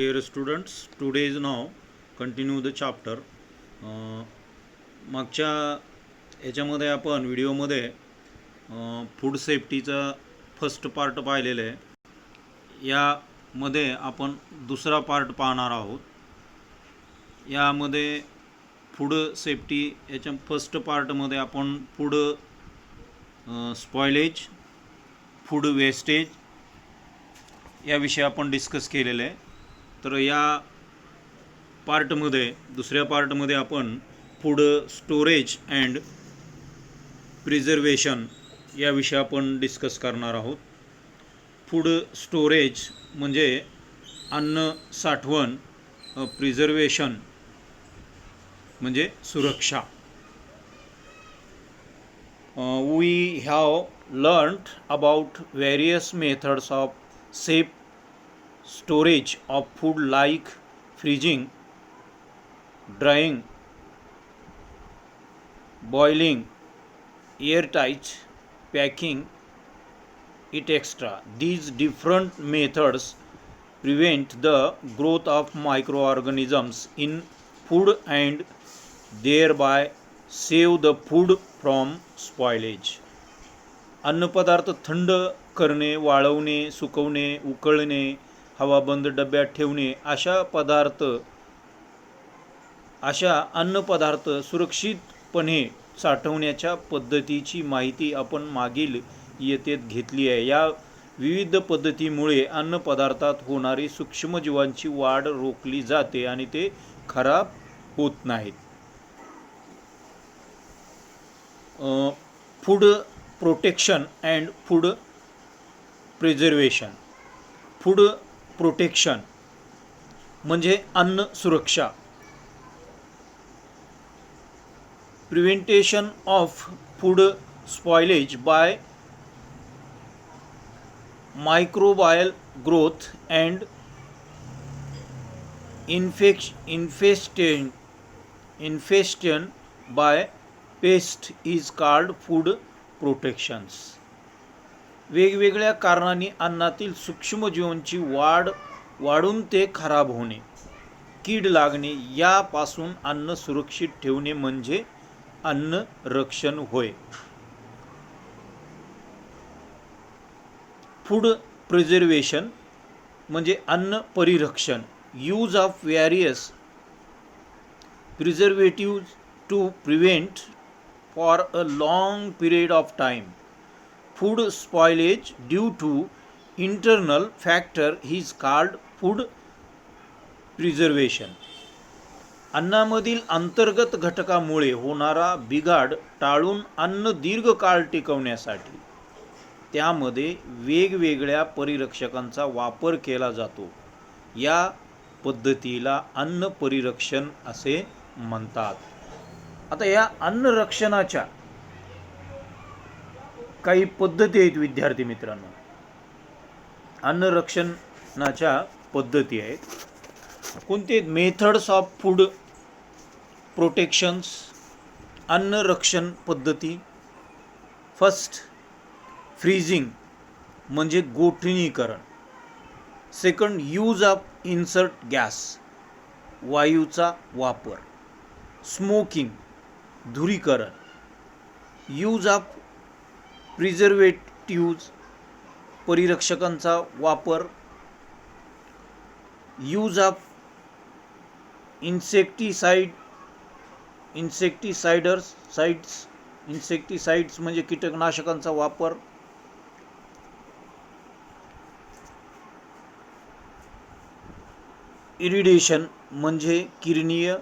Dear students, today is now continue the chapter. मागच्या याच्यामध्ये आपण व्हिडिओमध्ये फूड सेफ्टीचा फर्स्ट पार्ट पाहिलेला आहे. यामध्ये आपण दुसरा पार्ट पाहणार आहोत. यामध्ये फूड सेफ्टी याच्या फर्स्ट पार्टमध्ये आपण फूड स्पॉइलेज, फूड वेस्टेज याविषयी आपण डिस्कस केलेलं आहे. तर या पार्टमध्ये दुसऱ्या पार्टमध्ये आपण फूड स्टोरेज अँड प्रिझर्वेशन याविषयी आपण डिस्कस करणार आहोत. फूड स्टोरेज म्हणजे अन्न साठवण, प्रिझर्वेशन म्हणजे सुरक्षा. We have learned about various methods of safe storage of food like freezing, drying, boiling, airtight packing it extra. These different methods prevent the growth of microorganisms in food and thereby save the food from spoilage. अन्नपदार्थ थंड करणे, वाळवणे, सुकवणे, उकळणे, हवाबंद डब्यात ठेवणे अशा अन्नपदार्थ सुरक्षितपणे साठवण्याच्या पद्धतीची माहिती आपण मागील इयत्तेत घेतली आहे. या विविध पद्धतीमुळे अन्नपदार्थात होणारी सूक्ष्मजीवांची वाढ रोखली जाते आणि ते खराब होत नाहीत. Food protection and food preservation. Food protection म्हणजे अन्न सुरक्षा. Preventation of food spoilage by microbial growth and infestation by pest is called food protections. वेगवेगळ्या कारणांनी अन्नातील सूक्ष्मजीवांची वाढून ते खराब होणे, कीड लागणे यापासून अन्न सुरक्षित ठेवणे म्हणजे अन्न रक्षण होय. फूड प्रिझर्वेशन म्हणजे अन्न परिरक्षण. Use of various preservative to prevent for a long period of time food spoilage due to internal factor is called food preservation. अन्नामधील अंतर्गत घटकामुळे होणारा बिघाड टाळून अन्न दीर्घकाळ टिकवण्यासाठी त्यामध्ये वेगवेगळ्या परिरक्षकांचा वापर केला जातो. या पद्धतीला अन्न परिरक्षण असे म्हणतात. आता या अन्न रक्षणाच्या काही पद्धती आहेत विद्यार्थी मित्रांनो. अन्न रक्षणाच्या पद्धती आहेत. कोणते? Methods of food protections. अन्न रक्षण पद्धती. फर्स्ट, फ्रीजिंग म्हणजे गोठणीकरण. Second, use of insert gas वायूचा वापर. स्मोकिंग धुरीकरण. यूज ऑफ प्रिझर्वेटिव्ज परिरक्षकांचा वापर. यूज ऑफ इन्सेक्टिसाइड्स म्हणजे कीटकनाशकांचा वापर. इरिडेशन म्हणजे किरणीय.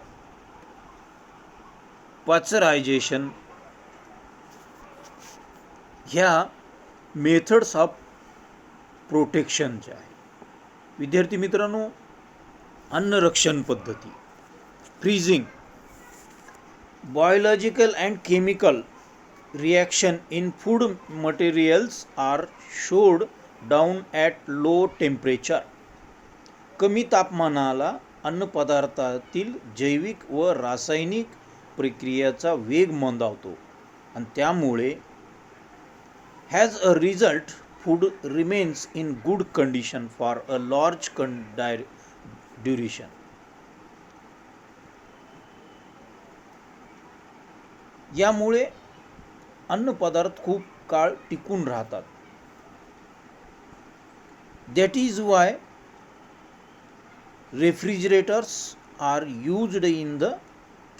पाश्चरायझेशन. ह्या मेथड्स ऑफ प्रोटेक्शनच्या आहे. विद्यार्थी मित्रांनो, अन्न रक्षण पद्धती. Freezing. Biological and chemical reaction in food materials are slowed down at low temperature. कमी तापमानाला अन्नपदार्थातील जैविक व रासायनिक प्रक्रियेचा वेग मंदावतो आणि त्यामुळे has a result food remains in good condition for a large duration. यामुळे अन्नपदार्थ खूप काळ टिकून राहतात. That is why refrigerators are used in the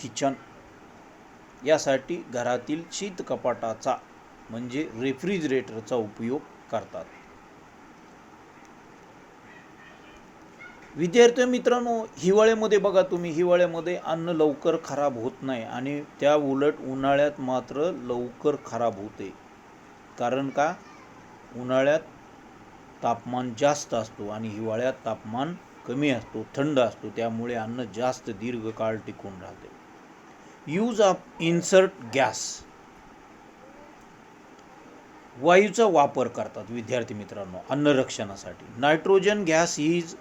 kitchen. यासाठी घरातील शीत कपाटाचा म्हणजे रेफ्रिजरेटरचा उपयोग करतात. विद्यार्थी मित्रांनो, हिवाळ्यामध्ये बघा तुम्ही, हिवाळ्यामध्ये अन्न लवकर खराब होत नाही आणि त्या उलट उन्हाळ्यात मात्र लवकर खराब होते. कारण का? उन्हाळ्यात तापमान जास्त असतो आणि हिवाळ्यात तापमान कमी असतो, थंड असतो. त्यामुळे अन्न जास्त दीर्घकाळ टिकून राहते. Use of insert gas. वायूचा वापर करतात विद्यार्थी मित्रांनो अन्न रक्षणासाठी. Nitrogen gas is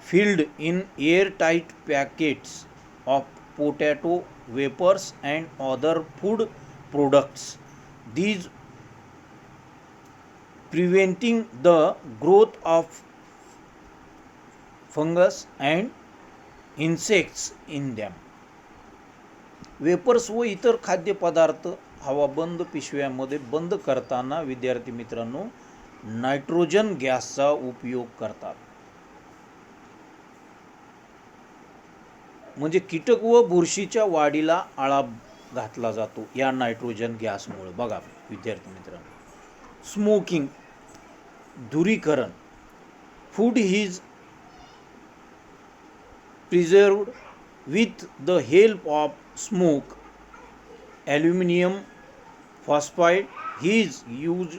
filled in airtight packets of potato wafers and other food products. These preventing the growth of fungus and insects in them. Vapours व इतर खाद्यपदार्थ हवाबंद पिशव्यांमध्ये बंद करताना विद्यार्थी मित्रांनो नायट्रोजन गॅसचा उपयोग करतात. म्हणजे कीटक व बुरशीच्या वाढीला आळा घातला जातो या नायट्रोजन गॅसमुळे. बघा विद्यार्थी मित्रांनो, स्मोकिंग धुरीकरण. Food is preserved with the help of smoke. Aluminium phosphide is use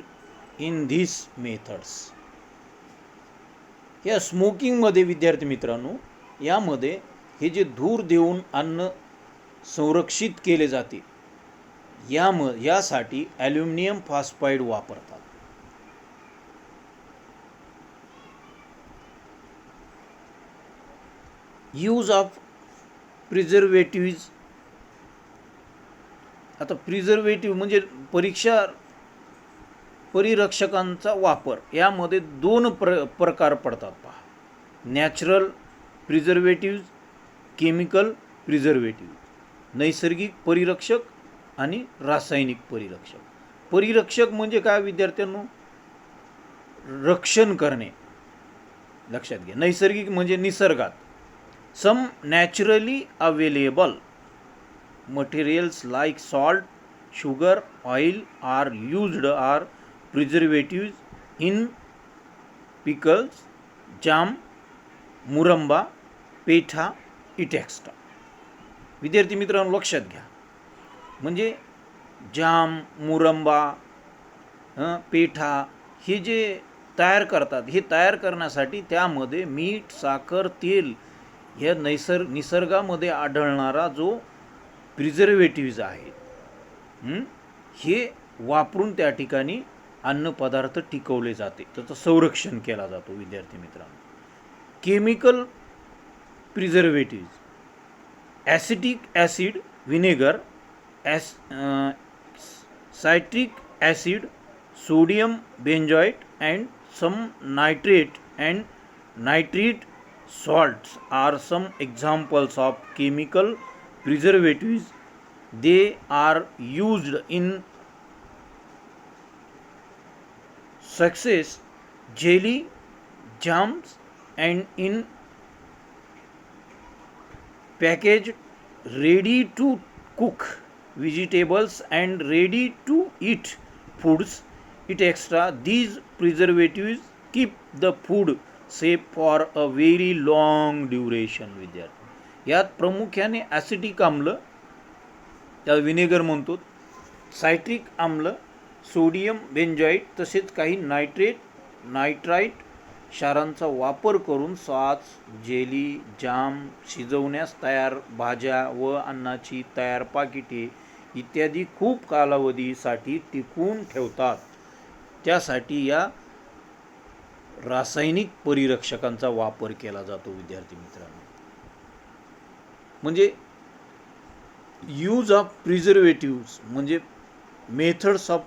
in this methods. या स्मोकिंगमध्ये विद्यार्थी मित्रांनो यामध्ये हे जे धूर देऊन अन्न संरक्षित केले जाते यासाठी ॲल्युमिनियम फॉस्फाईड वापरतात. Use of preservatives. आता प्रिझर्वेटिव्ह म्हणजे परिरक्षकांचा वापर. यामध्ये दोन प्रकार पडतात पहा. Natural preservatives, chemical preservative. नैसर्गिक परिरक्षक आणि रासायनिक परिरक्षक. परिरक्षक म्हणजे काय विद्यार्थ्यांनो? रक्षण करणे, लक्षात घ्या. नैसर्गिक म्हणजे निसर्गात. Some naturally available materials like salt, sugar, oil are used are preservatives in pickles, jam, मुरंबा, पेठा इटेक्स्ट्रा. विद्यार्थी मित्रांनो लक्षात घ्या. म्हणजे जाम, मुरंबा, पेठा हे जे तयार करतात, हे तयार करण्यासाठी त्यामध्ये मीठ, साखर, तेल या निसर्गामध्ये आढळणारा जो प्रिझर्वेटिव्ज आहे हे वापरून त्या ठिकाणी अन्नपदार्थ टिकवले जाते, त्याचं संरक्षण केला जातो. विद्यार्थी मित्रांनो chemical preservatives. Acetic acid, vinegar, citric acid, sodium benzoate and some nitrate and nitrite salts are some examples of chemical preservatives. They are used in success, jelly, jams and in packaged ready to cook vegetables and ready to eat foods. It extra these preservatives keep the food safe for a very long duration. विद्यार्थी यात प्रामुख्याने acetic आम्ल, त्याला vinegar म्हणतो, citric आम्ल, sodium बेंजॉइट तसेच काही nitrite क्षारांचा वापर करून सॉस, जेली, जाम, शिजवण्यास तयार भाज्या व अन्नाची तयार पाकिटे इत्यादी खूप कालावधीसाठी टिकवून ठेवतात. त्यासाठी या रासायनिक परिरक्षकांचा वापर केला जातो. विद्यार्थी मित्रांनो म्हणजे यूज ऑफ प्रिझर्वेटिव्ज म्हणजे methods of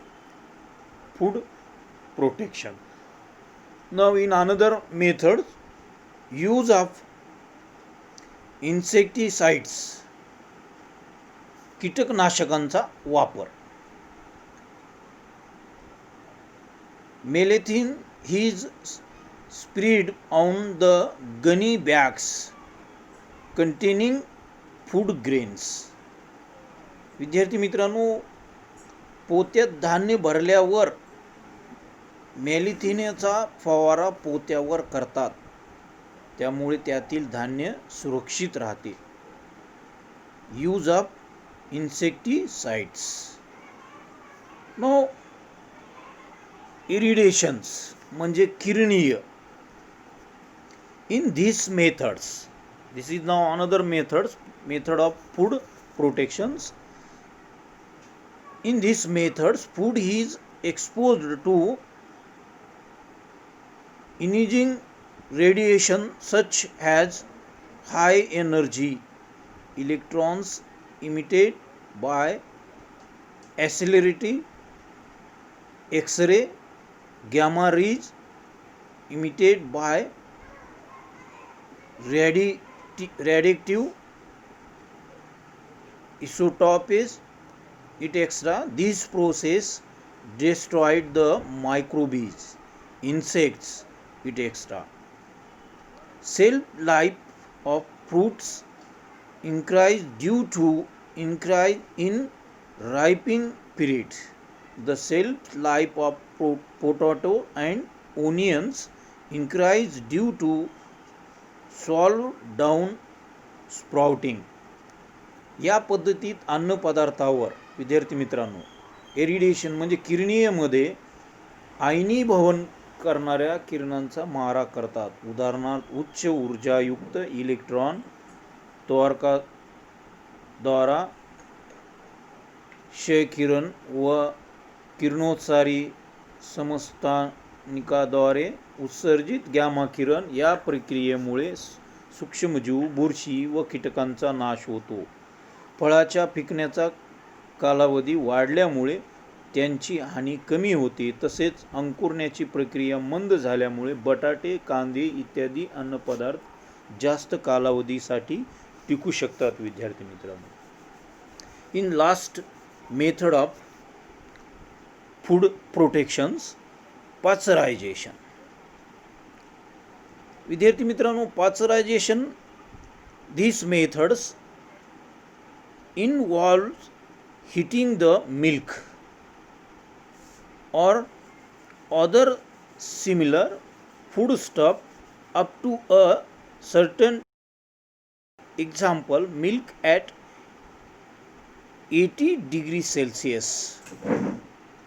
food protection. Now in another method use of insecticides कीटकनाशकांचा वापर. Malathion is spread on the gunny bags containing food grains. विद्यार्थी मित्रांनो, पोत्यात धान्य भरल्यावर मेलिथिनचा फवारा पोत्यावर करतात, त्यामुळे त्यातील धान्य सुरक्षित राहते. Use of insecticides. No irradiations म्हणजे किरणीय. In this methods, this is now another method of food protections. In these methods, food is exposed to imaging radiation such as high energy electrons emitted by accelerated X-ray, gamma rays emitted by radioactive isotopes, etc. This process destroyed the microbes, insects, etc. Shelf life of fruits increase due to increase in ripening period. The shelf life of potato and onions increase due to slow down sprouting. या पद्धतीत अन्न पदार्थावर विद्यार्थी मित्रांनो एरिडेशन म्हणजे किरणीयमध्ये आयनीभवन करणाऱ्या किरणांचा मारा करतात. उदाहरणार्थ उच्च ऊर्जायुक्त इलेक्ट्रॉन द्वारा क्षय किरण व किरणोत्सारी समस्थानिकाद्वारे उत्सर्जित गॅमा किरण या प्रक्रियेमुळे सूक्ष्मजीव, बुरशी व कीटकांचा नाश होतो. फळाच्या पिकण्याचा कालावधी वाढल्यामुळे त्यांची हानी कमी होते. तसेच अंकुरण्याची प्रक्रिया मंद झाल्यामुळे बटाटे, कांदे इत्यादी अन्नपदार्थ जास्त कालावधीसाठी टिकू शकतात. विद्यार्थी मित्रांनो, in last method of food protections, pasteurization. विद्यार्थी मित्रांनो, pasteurization these methods involves heating the milk or other similar foodstuff up to a certain, example milk at 80 degrees Celsius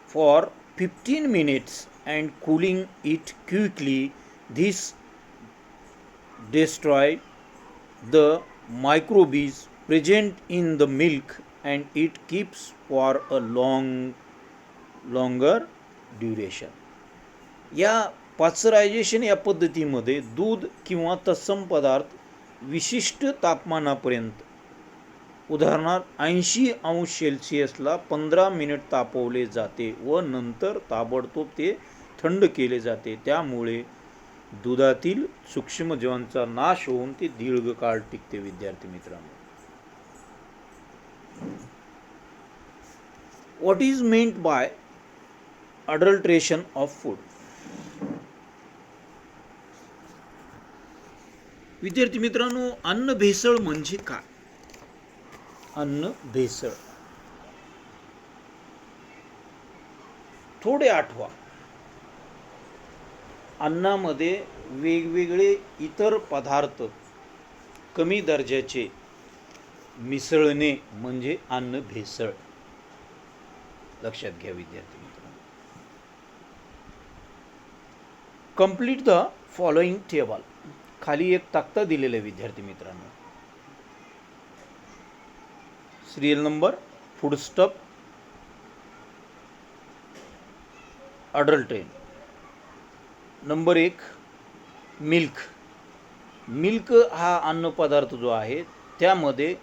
for 15 minutes and cooling it quickly. This destroys the microbes present in the milk and it keeps for a longer duration. या pasteurisation या पद्धतीमध्ये दूध किंवा तत्सम पदार्थ विशिष्ट तापमानापर्यंत, उदाहरणार्थ 80°C 15 minute तापवले जाते व नंतर ताबडतोब ते थंड केले जाते. त्यामुळे दुधातील सूक्ष्मजीवांचा नाश होऊन ते दीर्घकाळ टिकते. विद्यार्थी मित्रांनो, what is meant by adulteration of food. विद्यार्थी मित्रांनो, अन्न भेसळ म्हणजे काय? अन्न भेसळ थोडे आठवा. अन्नामध्ये वेगवेगळे इतर पदार्थ कमी दर्जाचे मिसळणे म्हणजे अन्न भेसळ. लक्षात घ्या विद्यार्थी मित्रांनो. Complete the following table. खाली एक तक्ता दिलेला आहे विद्यार्थी मित्रांनो. Serial number, foodstuff, adulterant. Number 1 milk. Milk हा अन्न पदार्थ जो आहे त्यामध्ये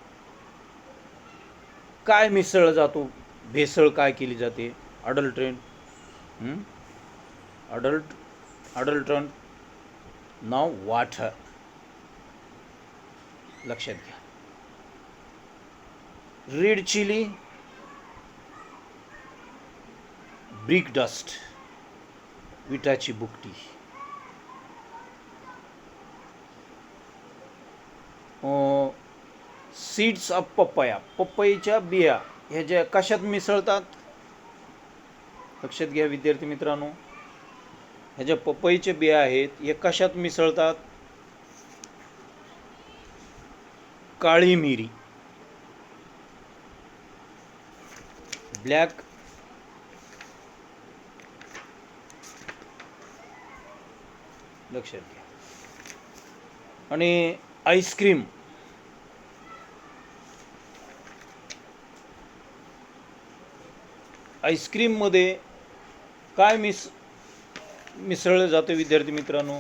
काय मिसळला जातो, भेसळ काय केली जाते? Adulterant, adulterant. नाव वाटर. लक्षात घ्या. रेड चिली, ब्रिक डस्ट, विटाची बुकटी. सीड्स ऑफ पपया, पपईच्या बिया ह्या ज्या कशात मिसळतात? लक्षात घ्या विद्यार्थी मित्रांनो, ह्या ज्या पपईच्या बिया आहेत हे कशात मिसळतात? काळी मिरी, ब्लॅक लक्षात घ्या. आणि आईस्क्रीम, आईस्क्रीममध्ये काय मिसळलं जातं विद्यार्थी मित्रांनो?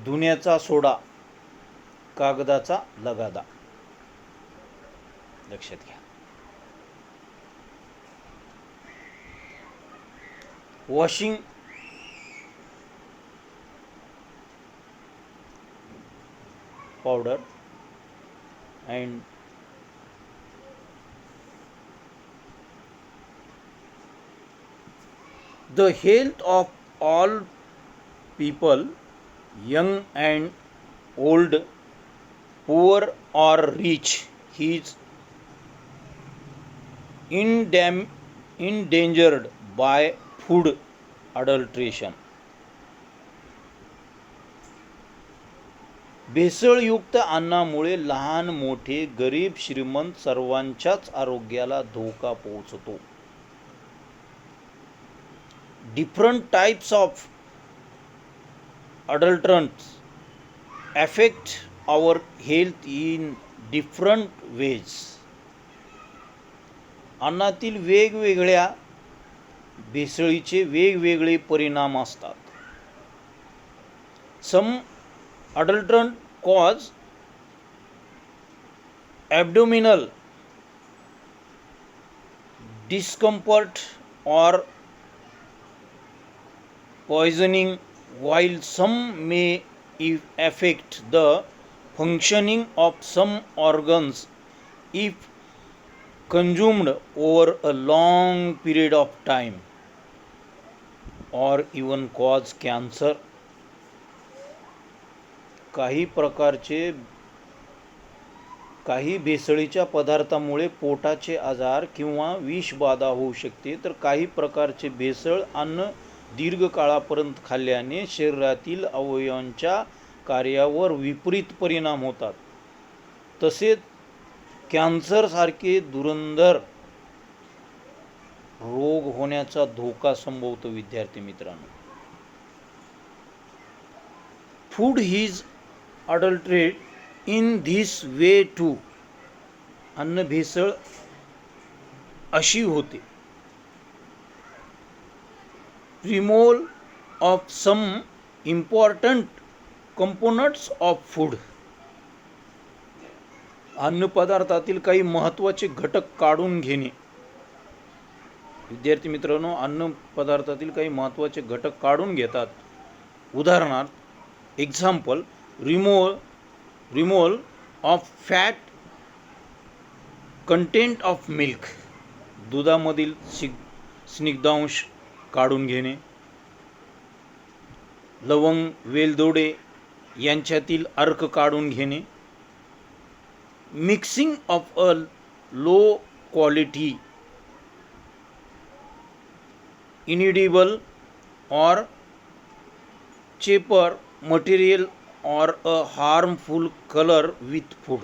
धुण्याचा सोडा, कागदाचा लगादा. लक्षात घ्या. Washing powder and the health of all people, young and old, poor or rich, is endangered by food adulteration. भेसळयुक्त अन्नामुळे लहान मोठे, गरीब श्रीमंत सर्वांच्याच आरोग्याला धोका पोहोचतो. Different types of adulterants affect our health in different ways. अन्नातील वेगवेगळ्या भेसळीचे वेगवेगळे परिणाम असतात. Some adulterant cause abdominal discomfort or poisoning, while some may affect the functioning of some organs if consumed over a long period of time, or even cause cancer. काही भेसळीच्या पदार्थामुळे पोटाचे आजार किंवा विषबाधा होऊ शकते, तर काही प्रकारचे भेसळ अन्न दीर्घ काळापर्यंत खाल्ल्याने शरीरातील अवयवांच्या कार्यावर विपरीत परिणाम होतात. तसेच कॅन्सरसारखे धुरंधर रोग होण्याचा धोका संभवतो. विद्यार्थी मित्रांनो, food is adulterate in this way too. अन्न भेसळ अशी होते. Removal of some important components of food. अन्नपदार्थातील काही महत्त्वाचे घटक काढून घेणे. विद्यार्थी मित्रांनो, अन्नपदार्थातील काही महत्त्वाचे घटक काढून घेतात. उदाहरणार्थ example, removal of fat content of milk. दुधामधील स्निग्धांश काढून घेणे. लवंग, वेलदोडे यांच्यातील अर्क काढून घेणे. Mixing of a low quality inedible or cheaper material or a harmful color with food.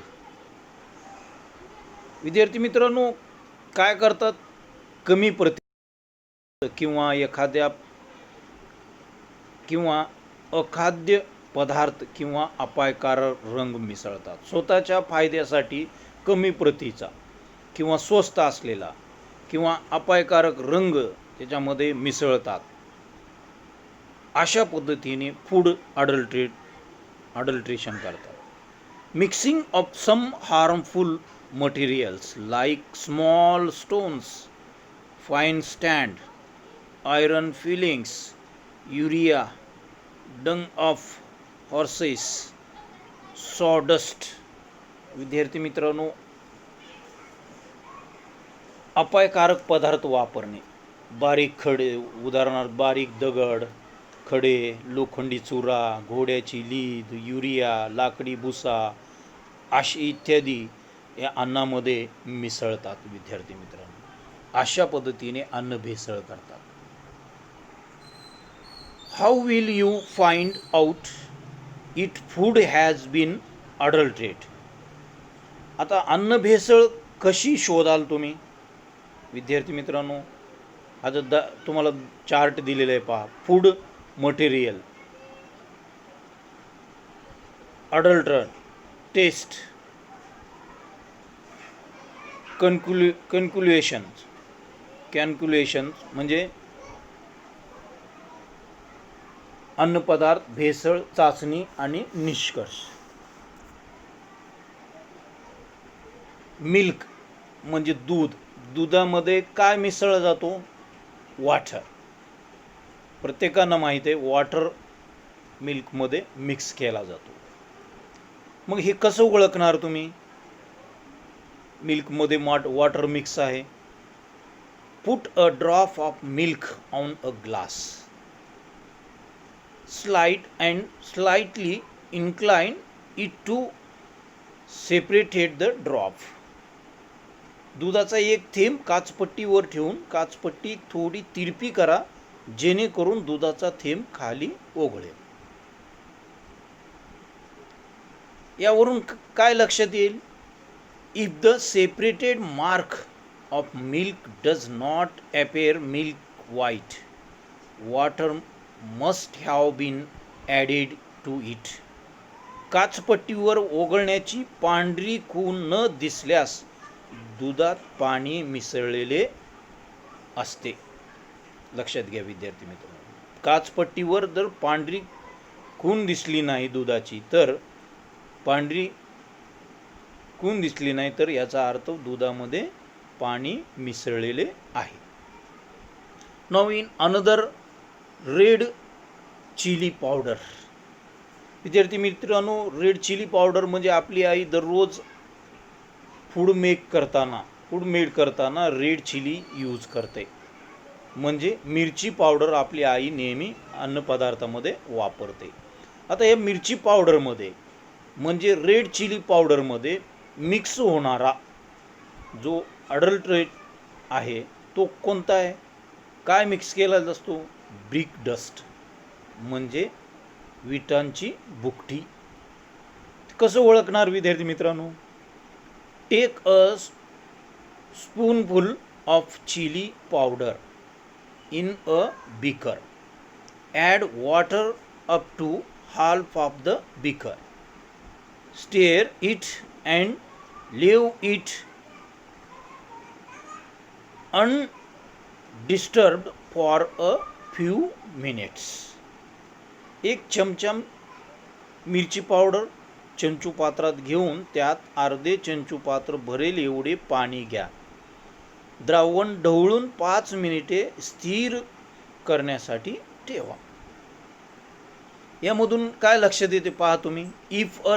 विद्यार्थी मित्रांनो, काय करतात? कमी प्रती किंवा अखाद्य पदार्थ किंवा अपायकारक रंग मिसळतात. स्वतःच्या फायद्यासाठी कमी प्रतीचा किंवा स्वस्त असलेला किंवा अपायकारक रंग त्याच्यामध्ये मिसळतात. अशा पद्धतीने फूड अडल्ट्रेशन करतात. Mixing of some harmful materials like small stones, fine sand, iron filings, urea dung of horses, sawdust. विद्यार्थी मित्रांनो, अपायकारक पदार्थ वापरणे, बारीक खडे, उदाहरणार्थ बारीक दगड, खडे, लोखंडी चुरा, घोड्याची लीद, युरिया, लाकडी भुसा अशी इत्यादी या अन्नामध्ये मिसळतात. विद्यार्थी मित्रांनो, अशा पद्धतीने अन्न भेसळ करतात. How will you find out it food has been adulterate. आता अन्न भेसळ कशी शोधाल तुम्ही? विद्यार्थी मित्रांनो, आता तुम्हाला चार्ट दिलेला आहे पहा. फूड मटेरियल, अडल्ट्रेट, टेस्ट, कॅल्क्युलेशन्स म्हणजे अन्नपदार्थ, भेसळ, चाचणी आणि निष्कर्ष. मिल्क म्हणजे दूध, दुधामध्ये काय मिसळला जातो? वॉटर. प्रत्येकांना माहीत आहे वॉटर मिल्कमध्ये मिक्स केला जातो. मग हे कसं ओळखणार तुम्ही मिल्कमध्ये वॉटर मिक्स आहे? Put a drop of milk on a glass, slide and slightly incline it to separated the drop. दुधाचा एक थेंब काचपट्टीवर ठेवून काचपट्टी थोडी तिरपी करा, जेणेकरून दुधाचा थेंब खाली ओघळेल. यावरून काय लक्षात येईल? If the separated mark of milk does not appear milk white, water must have been added to it. काचपट्टीवर ओघळण्याची पांढरी खूण न दिसल्यास दुधात पाणी मिसळलेले असते. लक्षात घ्या विद्यार्थी मित्रांनो, काचपट्टीवर जर पांढरी खूण दिसली नाही दुधाची, तर पांढरी खूण दिसली नाही तर याचा अर्थ दुधामध्ये पाणी मिसळलेले आहे. Now in another, red chilli powder. विद्यार्थी मित्रांनो, रेड चिली पावडर म्हणजे आपली आई दररोज फूड मेड करताना रेड चिली यूज करते. म्हणजे मिरची पावडर आपली आई नेहमी अन्नपदार्थामध्ये वापरते. आता या मिरची पावडरमध्ये म्हणजे रेड चिली पावडरमध्ये मिक्स होणारा जो अडल्ट्रेट आहे तो कोणता आहे? काय मिक्स केला असतो? ब्रिक डस्ट म्हणजे विटांची भुकटी. कसं ओळखणार विद्यार्थी मित्रांनो? Take a spoonful of chilli powder in a beaker, add water up to half of the beaker, stir it and leave it undisturbed for a few minutes. एक चमचा मिरची पावडर चंचू पात्रात घेऊन त्यात अर्धे चंचू पात्र भरेल एवढे पाणी घ्या. द्रावण ढवळून 5 मिनिटे स्थिर करण्यासाठी ठेवा. यामधून काय लक्षात येते पहा तुम्ही. If a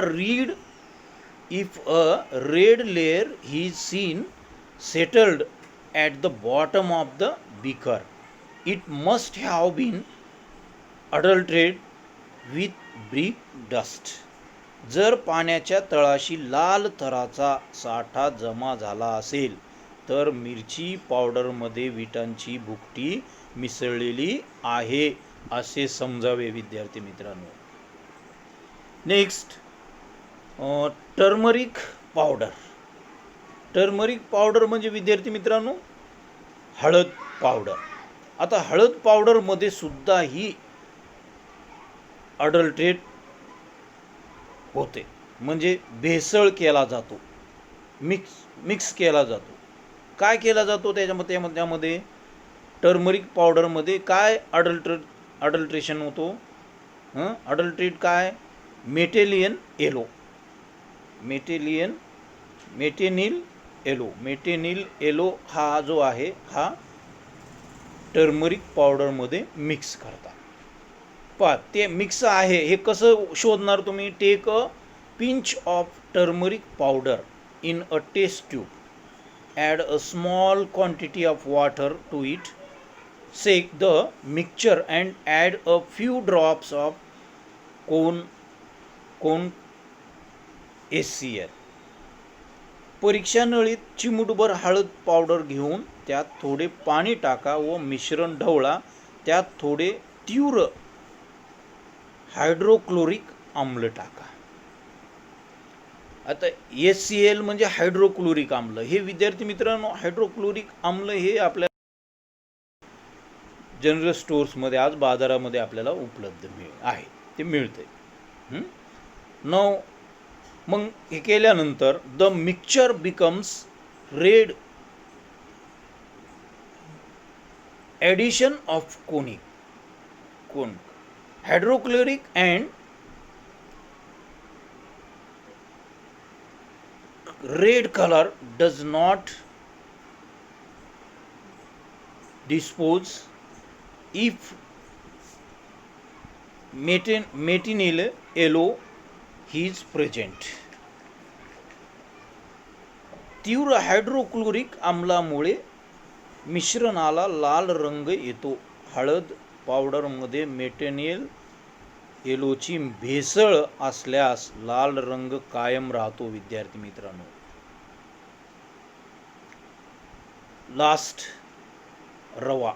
red layer is seen settled at the bottom of the beaker, it must have been adulterate with brick dust. जर पाण्याच्या तळाशी लाल थराचा साठा जमा झाला असेल तर मिरची पावडरमध्ये विटांची भुकटी मिसळलेली आहे असे समजावे विद्यार्थी मित्रांनो. Next, turmeric powder. Turmeric powder म्हणजे विद्यार्थी मित्रांनो हळद पावडर. आता हळद पावडरमध्ये सुद्धा ही अडल्ट्रेट होते, म्हणजे भेसळ केला जातो, मिक्स केला जातो. काय केला जातो त्यामध्ये? टर्मरिक पावडरमध्ये काय अडल्ट्रेशन होतो? अडल्ट्रेट काय? मेटेनिल येलो हा जो आहे हा टर्मरिक पावडरमध्ये मिक्स करतात. पहा ते मिक्स आहे हे कसं शोधणार तुम्ही. Take a pinch of turmeric powder in a test tube, add a small quantity of water to it, shake the mixture and add a few drops of corn HCl. परीक्षा नळीत चिमूटभर हळद पावडर घेऊन त्यात थोडे पाणी टाका व मिश्रण ढवळा. त्यात थोडे तीव्र हायड्रोक्लोरिक आम्ल टाका. आता HCl म्हणजे हायड्रोक्लोरिक आम्ल. हे विद्यार्थी मित्रांनो, हायड्रोक्लोरिक आम्ल हे आपल्या जनरल स्टोर्समध्ये आज बाजारामध्ये आपल्याला उपलब्ध आहे, ते मिळते. नऊ मग हे केल्यानंतर the mixture becomes red. Addition of cone hydrochloric and red color does not dispose if metanil yellow is present. तीव्र हायड्रोक्लोरिक आम्लामुळे मिश्रणाला लाल रंग येतो. हळद पावडरमध्ये मेटॅनिल येलोची भेसळ असल्यास लाल रंग कायम राहतो. विद्यार्थी मित्रांनो, लास्ट रवा.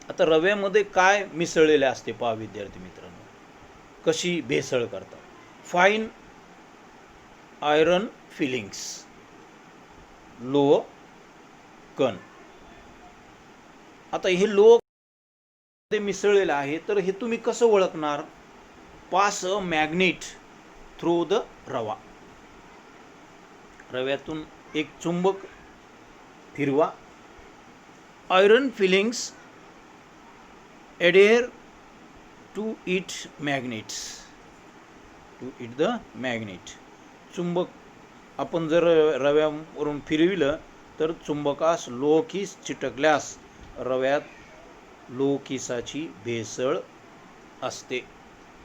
आता रव्यामध्ये काय मिसळलेले असते पहा विद्यार्थी मित्रांनो, कशी भेसळ करतात. फाईन आयरन फिलिंग्स, लोह कण. आता हे लोह ते मिसळलेलं आहे, तर हे तुम्ही कसं ओळखणार. Pass a magnet through the rava. रव्यातून एक चुंबक फिरवा. Iron filings adhere to it magnets, to it the magnet. चुंबक आपण जर रव्यावरून फिरविलं तर चुंबकास लोहकिस चिटकल्यास रव्यात लोहकिसाची भेसळ असते.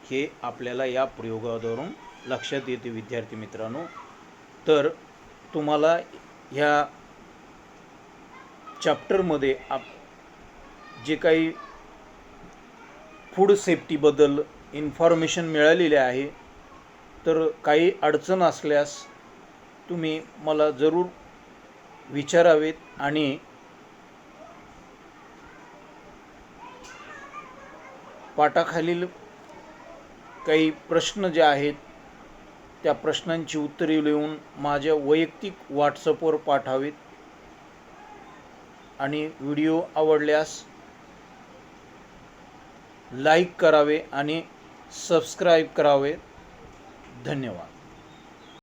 हे आपल्याला या प्रयोगावरून लक्षात येते विद्यार्थी मित्रांनो. तर तुम्हाला ह्या चॅप्टरमध्ये जे काही फूड सेफ्टीबद्दल इन्फॉर्मेशन मिळालेली आहे, तर काही अडचण असल्यास तुम्ही मला जरूर विचारावेत आणि पाठाखालील काही प्रश्न जे आहेत त्या प्रश्नांची उत्तरे लिहून माझ्या वैयक्तिक व्हॉट्सअपवर पाठवावेत. आणि व्हिडिओ आवडल्यास लाईक करावे आणि सबस्क्राईब करावे. धन्यवाद.